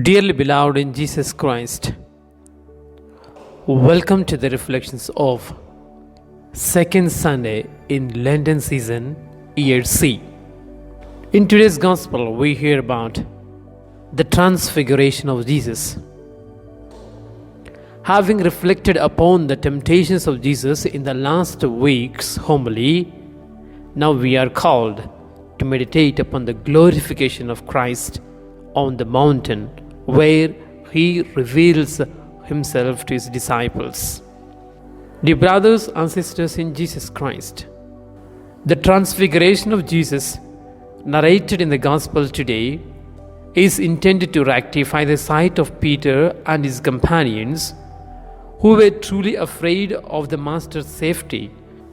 Dearly beloved in Jesus Christ, welcome to the reflections of second Sunday in Lenten season, year C. In today's Gospel, we hear about the transfiguration of Jesus. Having reflected upon the temptations of Jesus in the last week's homily, now we are called to meditate upon the glorification of Christ on the mountain where he reveals himself to his disciples. Dear brothers and sisters in Jesus Christ, the transfiguration of Jesus narrated in the Gospel today is intended to rectify the sight of Peter and his companions who were truly afraid of the Master's safety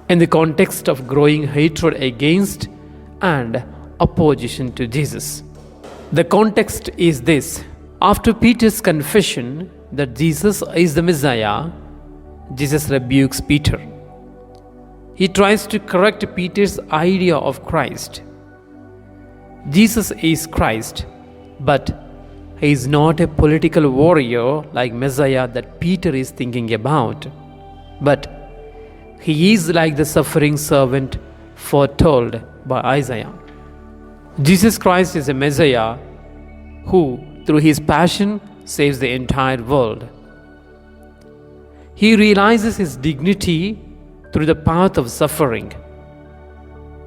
in the context of growing hatred against and opposition to Jesus. The context is this. After Peter's confession that Jesus is the Messiah, Jesus rebukes Peter. He tries to correct Peter's idea of Christ. Jesus is Christ, but he is not a political warrior like Messiah that Peter is thinking about, but he is like the suffering servant foretold by Isaiah. Jesus Christ is a Messiah who, through his passion, saves the entire world. He realizes his dignity through the path of suffering.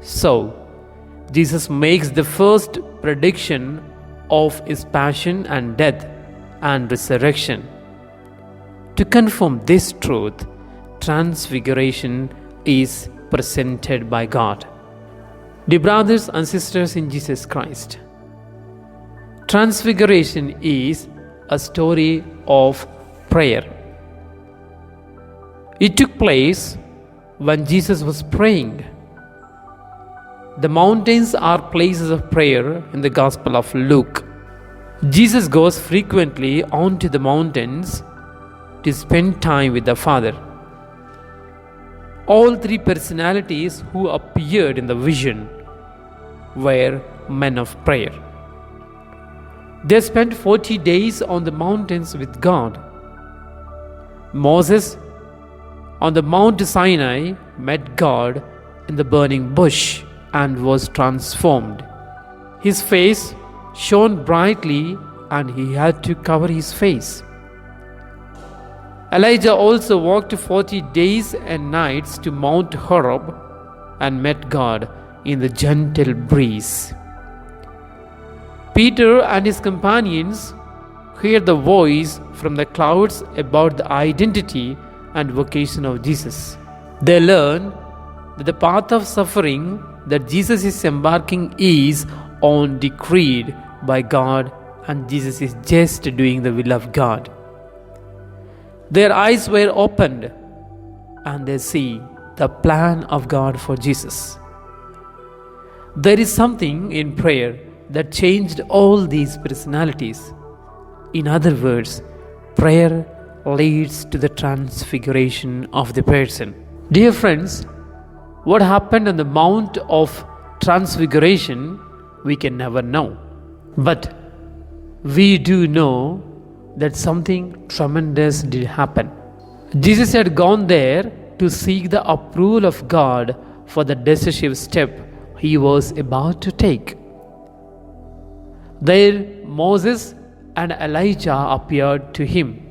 So, Jesus makes the first prediction of his passion and death and resurrection. To confirm this truth, transfiguration is presented by God. Dear brothers and sisters in Jesus Christ, transfiguration is a story of prayer. It took place when Jesus was praying. The mountains are places of prayer in the Gospel of Luke. Jesus goes frequently onto the mountains to spend time with the Father. All three personalities who appeared in the vision were men of prayer. They spent 40 days on the mountains with God. Moses, on the Mount Sinai, met God in the burning bush and was transformed. His face shone brightly and he had to cover his face. Elijah also walked 40 days and nights to Mount Horeb and met God in the gentle breeze. Peter and his companions heard the voice from the clouds about the identity and vocation of Jesus. They learn that the path of suffering that Jesus is embarking is on decreed by God, and Jesus is just doing the will of God. Their eyes were opened and they see the plan of God for Jesus. There is something in prayer that changed all these personalities. In other words, prayer leads to the transfiguration of the person. Dear friends, what happened on the Mount of Transfiguration, we can never know. But we do know that something tremendous did happen. Jesus had gone there to seek the approval of God for the decisive step he was about to take. There, Moses and Elijah appeared to him.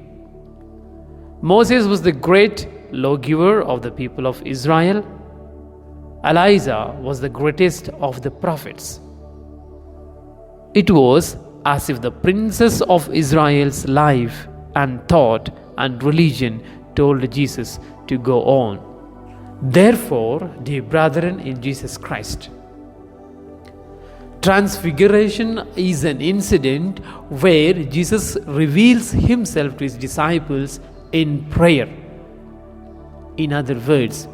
Moses was the great lawgiver of the people of Israel. Elijah was the greatest of the prophets. It was as if the princes of Israel's life and thought and religion told Jesus to go on. Therefore, dear brethren in Jesus Christ, transfiguration is an incident where Jesus reveals himself to his disciples in prayer. In other words,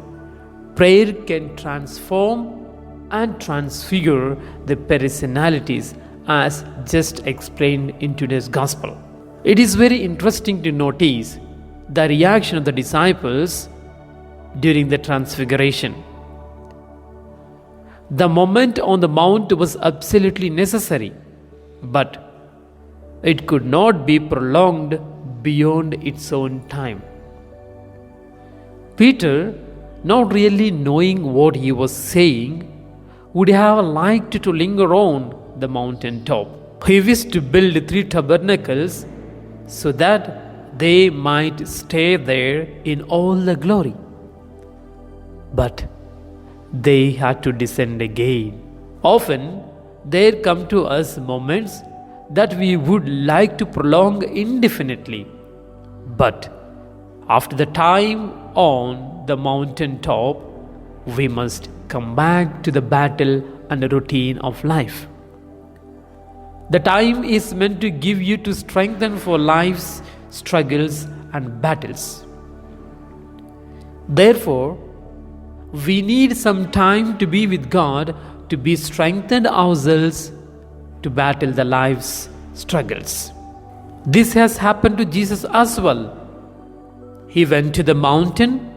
prayer can transform and transfigure the personalities as just explained in today's Gospel. It is very interesting to notice the reaction of the disciples during the transfiguration. The moment on the mount was absolutely necessary, but It could not be prolonged beyond its own time. Peter, not really knowing what he was saying, would have liked to linger on the mountain top. He wished to build 3 tabernacles so that they might stay there in all the glory. But they had to descend again. Often there come to us moments that we would like to prolong indefinitely. But after the time on the mountain top, we must come back to the battle and the routine of life. The time is meant to give you to strengthen for life's struggles and battles. Therefore, we need some time to be with God, to be strengthened ourselves to battle the life's struggles. This has happened to Jesus as well. He went to the mountain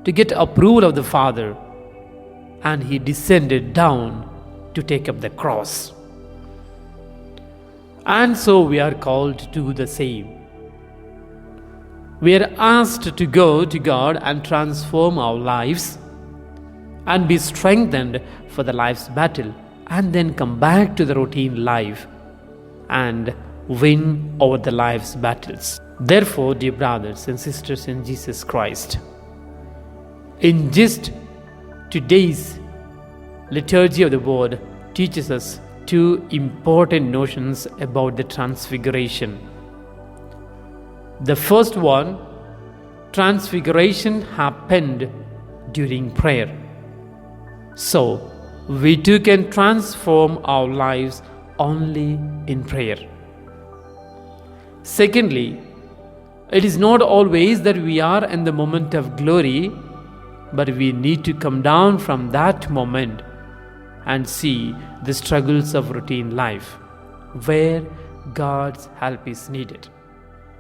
to get approval of the Father, and he descended down to take up the cross. And so we are called to do the same. We are asked to go to God and transform our lives and be strengthened for the life's battle, and then come back to the routine life and win over the life's battles. Therefore, dear brothers and sisters in Jesus Christ, in just today's liturgy of the word teaches us 2 important notions about the transfiguration. The first one, transfiguration happened during prayer. So, we too can transform our lives only in prayer. Secondly, it is not always that we are in the moment of glory, but we need to come down from that moment and see the struggles of routine life, where God's help is needed.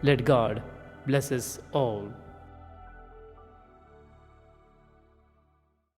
Let God bless us all.